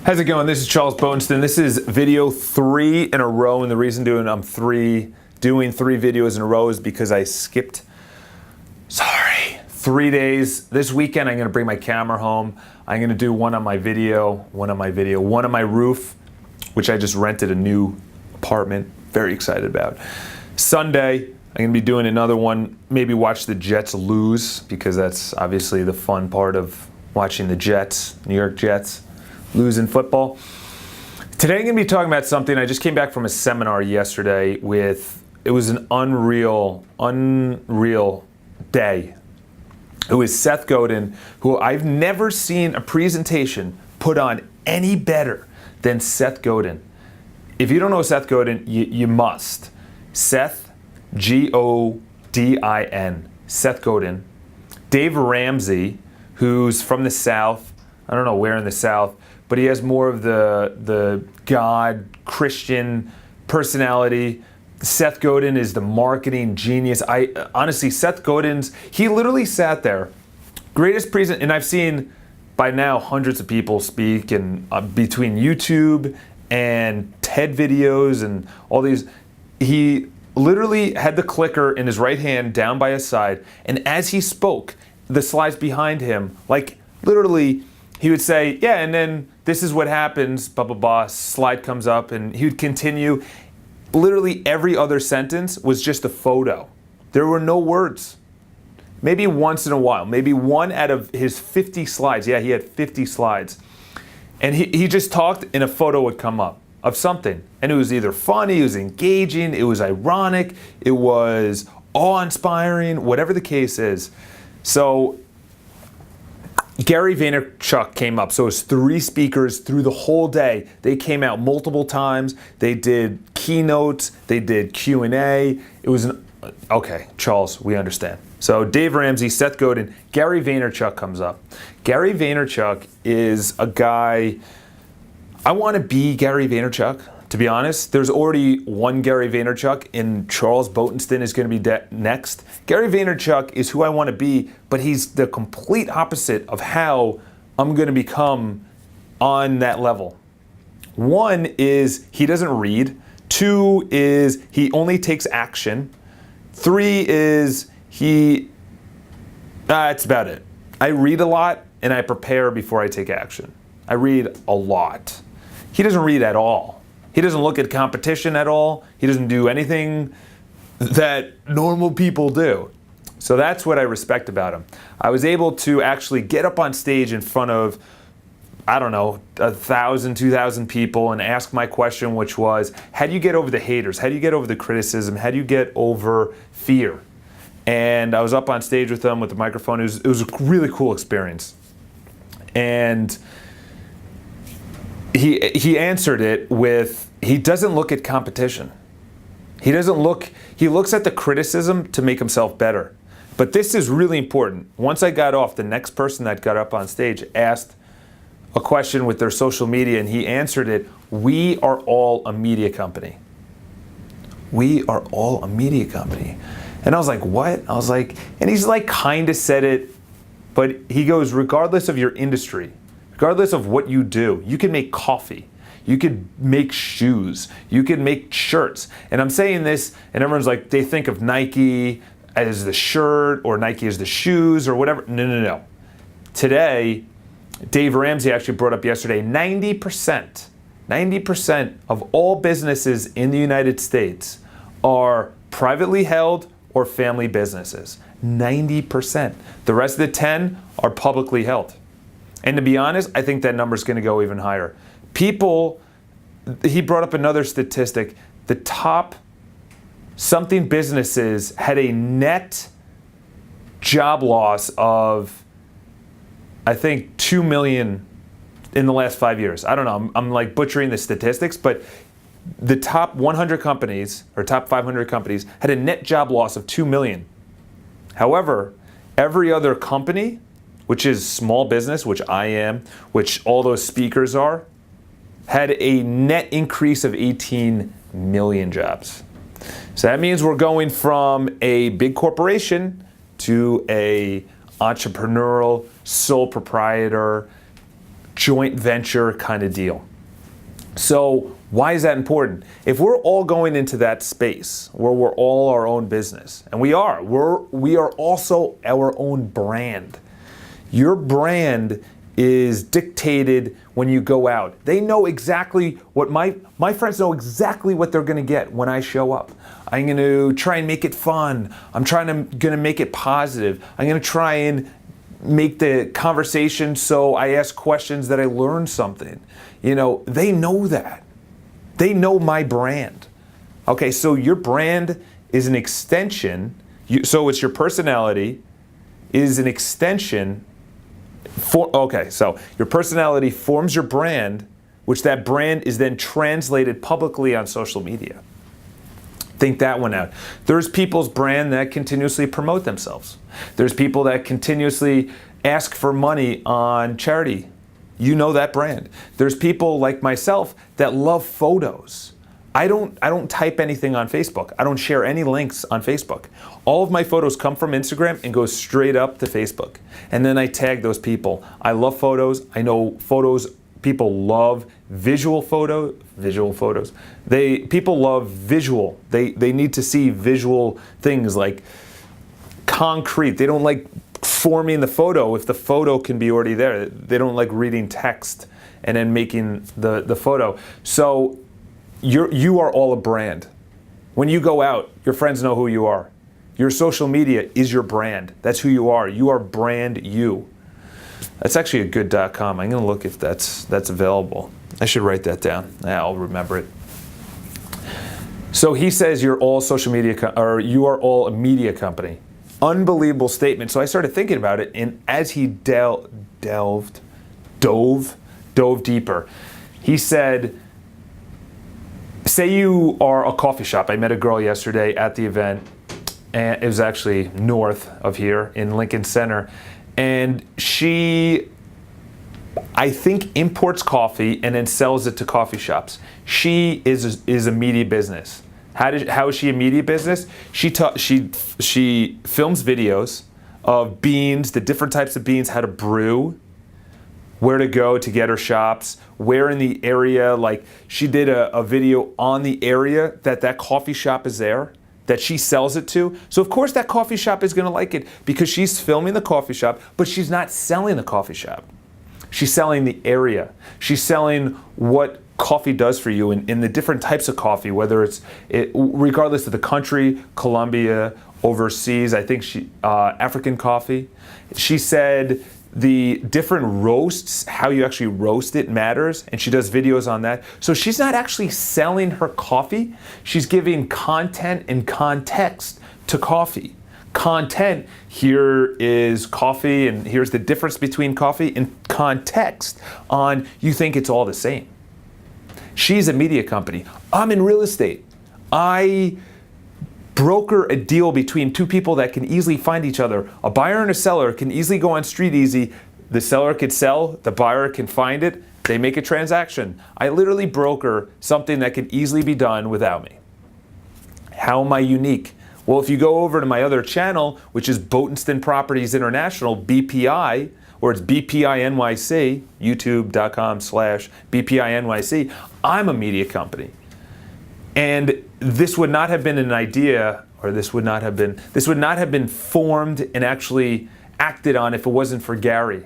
How's it going? This is Charles Bodensten. This is video 3 in a row, and the reason I'm doing three videos in a row is because I skipped 3 days. This weekend I'm going to bring my camera home. I'm going to do one on my roof, which I just rented a new apartment. Very excited about. Sunday I'm going to be doing another one, maybe watch the Jets lose, because that's obviously the fun part of watching the Jets, New York Jets, lose in football. Today I'm going to be talking about something. I just came back from a seminar yesterday it was an unreal day. It was Seth Godin, who I've never seen a presentation put on any better than Seth Godin. If you don't know Seth Godin, you must. Seth, Godin, Seth Godin. Dave Ramsey, who's from the South, I don't know where in the South, but he has more of the God, Christian personality. Seth Godin is the marketing genius. Honestly, Seth Godin's, he literally sat there, and I've seen by now hundreds of people speak, and between YouTube and TED videos and all these, he literally had the clicker in his right hand down by his side, and as he spoke, the slides behind him, like literally, he would say, yeah, and then this is what happens, blah, blah, blah, slide comes up, and he would continue. Literally every other sentence was just a photo. There were no words. Maybe once in a while, maybe one out of his 50 slides. Yeah, he had 50 slides. And he just talked and a photo would come up of something. And it was either funny, it was engaging, it was ironic, it was awe-inspiring, whatever the case is. So Gary Vaynerchuk came up. So it was 3 speakers through the whole day. They came out multiple times. They did keynotes. They did Q&A. It was okay, Charles, we understand. So Dave Ramsey, Seth Godin, Gary Vaynerchuk comes up. Gary Vaynerchuk is a guy, I want to be Gary Vaynerchuk. To be honest, there's already one Gary Vaynerchuk, and Charles Bodensten is going to be next. Gary Vaynerchuk is who I want to be, but he's the complete opposite of how I'm going to become on that level. 1 is he doesn't read. 2 is he only takes action. 3 is that's about it. I read a lot, and I prepare before I take action. I read a lot. He doesn't read at all. He doesn't look at competition at all. He doesn't do anything that normal people do. So that's what I respect about him. I was able to actually get up on stage in front of, 1,000, 2,000 people and ask my question, which was, how do you get over the haters? How do you get over the criticism? How do you get over fear? And I was up on stage with them with the microphone. It was a really cool experience. And he answered it with, he doesn't look at competition. He looks at the criticism to make himself better. But this is really important. Once I got off, the next person that got up on stage asked a question with their social media, and he answered it, we are all a media company. We are all a media company. And I was like, what? I was like, and he's like kind of said it, but he goes, regardless of your industry, regardless of what you do, you can make coffee, you could make shoes, you could make shirts. And I'm saying this, and everyone's like, they think of Nike as the shirt or Nike as the shoes or whatever. No. Today, Dave Ramsey actually brought up yesterday, 90% of all businesses in the United States are privately held or family businesses. 90%. The rest of the 10 are publicly held. And to be honest, I think that number is going to go even higher. He brought up another statistic. The top something businesses had a net job loss of, I think, 2 million in the last 5 years. I don't know. I'm like butchering the statistics, but the top 100 companies or top 500 companies had a net job loss of 2 million. However, every other company, which is small business, which I am, which all those speakers are, had a net increase of 18 million jobs. So that means we're going from a big corporation to a entrepreneurial, sole proprietor, joint venture kind of deal. So why is that important? If we're all going into that space where we're all our own business, and we are also our own brand. Your brand is dictated when you go out. They know exactly what my friends know exactly what they're going to get when I show up. I'm going to try and make it fun. I'm going to make it positive. I'm going to try and make the conversation so I ask questions that I learn something. They know that. They know my brand. Okay, so your brand is an extension. So it's your personality is an extension. So your personality forms your brand, which that brand is then translated publicly on social media. Think that one out. There's people's brand that continuously promote themselves. There's people that continuously ask for money on charity. You know that brand. There's people like myself that love photos. I don't type anything on Facebook. I don't share any links on Facebook. All of my photos come from Instagram and go straight up to Facebook. And then I tag those people. I love photos. I know photos. People love visual photos. People love visual. They need to see visual things like concrete. They don't like forming the photo if the photo can be already there. They don't like reading text and then making the photo. So you are all a brand. When you go out, your friends know who you are. Your social media is your brand. That's who you are. You are brand you. That's actually a good .com. I'm going to look if that's available. I should write that down. I'll remember it. So he says you're all social media, or you are all a media company. Unbelievable statement. So I started thinking about it, and as he dove deeper, he said, say you are a coffee shop. I met a girl yesterday at the event, and it was actually north of here in Lincoln Center, and she, I think, imports coffee and then sells it to coffee shops. She is a media business. How is she a media business? She films videos of beans, the different types of beans, how to brew, where to go to get her shops, where in the area. Like she did a video on the area that coffee shop is there, that she sells it to. So of course that coffee shop is going to like it because she's filming the coffee shop, but she's not selling the coffee shop. She's selling the area. She's selling what coffee does for you in the different types of coffee, whether regardless of the country, Colombia, overseas, I think African coffee. She said the different roasts, how you actually roast it matters, and she does videos on that. So she's not actually selling her coffee, she's giving content and context to coffee. Content, here is coffee, and here's the difference between coffee, and context on you think it's all the same. She's a media company. I'm in real estate. I broker a deal between two people that can easily find each other. A buyer and a seller can easily go on StreetEasy. The seller could sell, the buyer can find it, they make a transaction. I literally broker something that can easily be done without me. How am I unique? Well, if you go over to my other channel, which is Botensten Properties International, BPI, or it's BPI NYC, youtube.com/BPI NYC, I'm a media company. And this would not have been an idea, or this would not have been formed and actually acted on if it wasn't for Gary.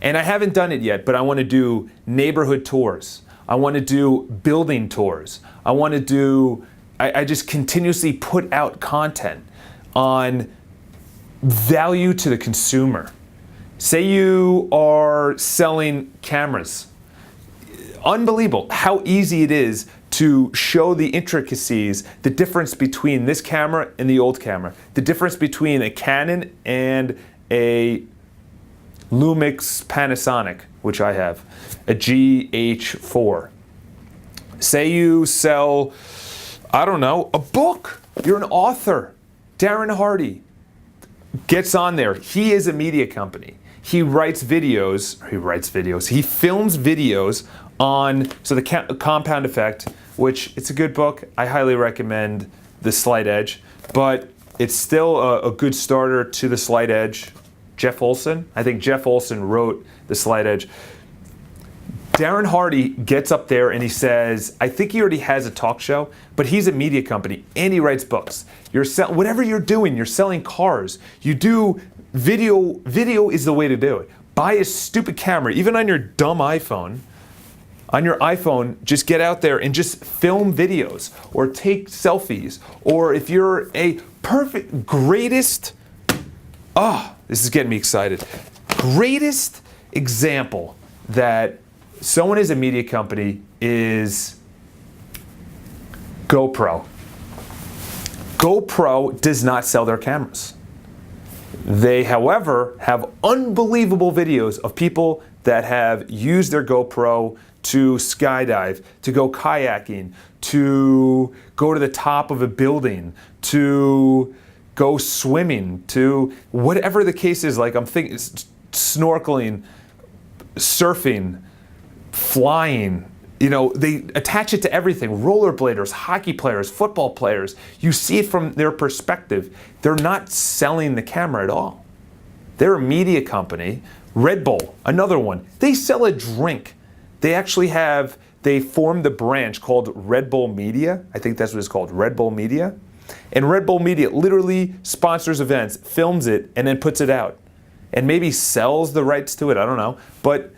And I haven't done it yet, but I want to do neighborhood tours. I want to do building tours. I just continuously put out content on value to the consumer. Say you are selling cameras. Unbelievable how easy it is to show the intricacies, the difference between this camera and the old camera, the difference between a Canon and a Lumix Panasonic, which I have, a GH4. Say you sell, I don't know, a book. You're an author. Darren Hardy gets on there. He is a media company. He films videos on, so the Compound Effect, which it's a good book. I highly recommend The Slight Edge, but it's still a good starter to The Slight Edge. Jeff Olson, I think Jeff Olson wrote The Slight Edge. Darren Hardy gets up there and he says, I think he already has a talk show, but he's a media company and he writes books. Whatever you're doing, you're selling cars. You do video. Video is the way to do it. Buy a stupid camera, even on your dumb iPhone. On your iPhone, just get out there and just film videos or take selfies. Or if you're a greatest, this is getting me excited. Greatest example that someone is a media company is GoPro. GoPro does not sell their cameras. They, however, have unbelievable videos of people that have used their GoPro to skydive, to go kayaking, to go to the top of a building, to go swimming, to whatever the case is. Like I'm thinking, snorkeling, surfing, flying. You know, they attach it to everything. Rollerbladers, hockey players, football players. You see it from their perspective. They're not selling the camera at all. They're a media company. Red Bull, another one. They sell a drink. They formed a branch called Red Bull Media. I think that's what it's called, Red Bull Media. And Red Bull Media literally sponsors events, films it, and then puts it out. And maybe sells the rights to it, I don't know. But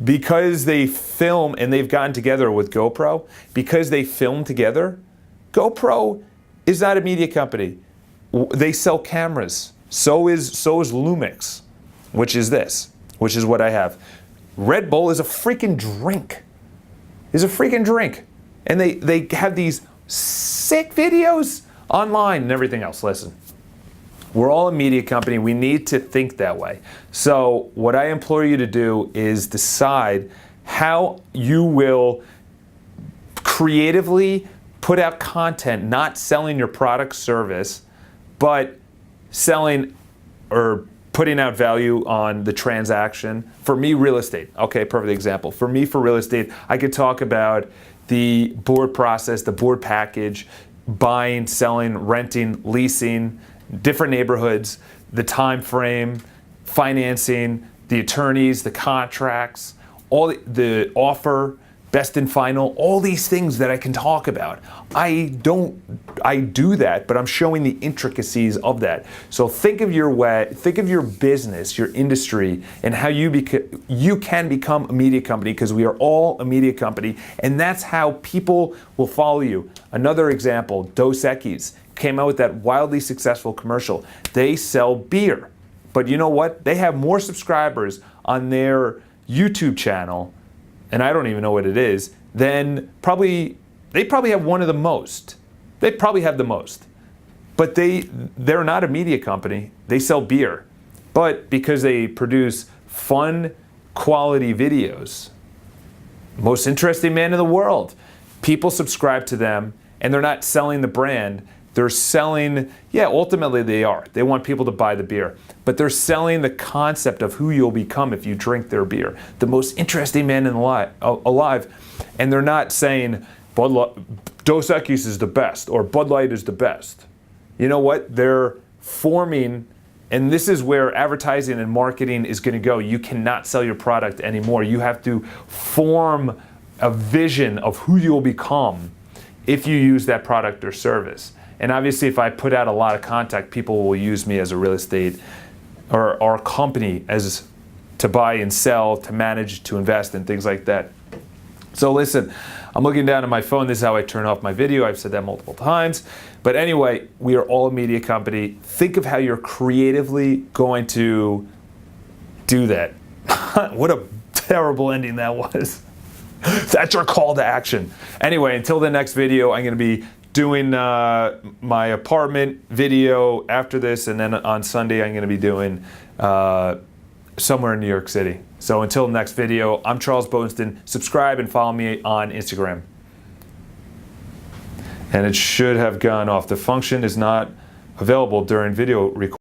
because they film and they've gotten together with GoPro, because they film together, GoPro is not a media company. They sell cameras. So is Lumix, which is what I have. Red Bull is a freaking drink. And they have these sick videos online and everything else. Listen, we're all a media company. We need to think that way. So what I implore you to do is decide how you will creatively put out content, not selling your product service, but selling or putting out value on the transaction. For me, real estate. Okay, perfect example. For me, for real estate, I could talk about the board process, the board package, buying, selling, renting, leasing, different neighborhoods, the time frame, financing, the attorneys, the contracts, all the offer, best and final, all these things that I can talk about. I do that, but I'm showing the intricacies of that. So think of your business, your industry, and how you can become a media company, because we are all a media company, and that's how people will follow you. Another example, Dos Equis came out with that wildly successful commercial. They sell beer, but you know what? They have more subscribers on their YouTube channel, and I don't even know what it is, then they probably have one of the most. They probably have the most. But they're not a media company. They sell beer. But because they produce fun, quality videos, most interesting man in the world, people subscribe to them, and they're not selling the brand. They're selling, ultimately they are. They want people to buy the beer. But they're selling the concept of who you'll become if you drink their beer. The most interesting man alive. And they're not saying, Dos Equis is the best, or Bud Light is the best. You know what? They're forming, and this is where advertising and marketing is going to go. You cannot sell your product anymore. You have to form a vision of who you'll become if you use that product or service. And obviously, if I put out a lot of contact, people will use me as a real estate or our company as to buy and sell, to manage, to invest, and things like that. So listen, I'm looking down at my phone. This is how I turn off my video. I've said that multiple times. But anyway, we are all a media company. Think of how you're creatively going to do that. What a terrible ending that was. That's your call to action. Anyway, until the next video, I'm going to be doing my apartment video after this, and then on Sunday I'm going to be doing somewhere in New York City. So until next video, I'm Charles Bodenston. Subscribe and follow me on Instagram. And it should have gone off. The function is not available during video recording.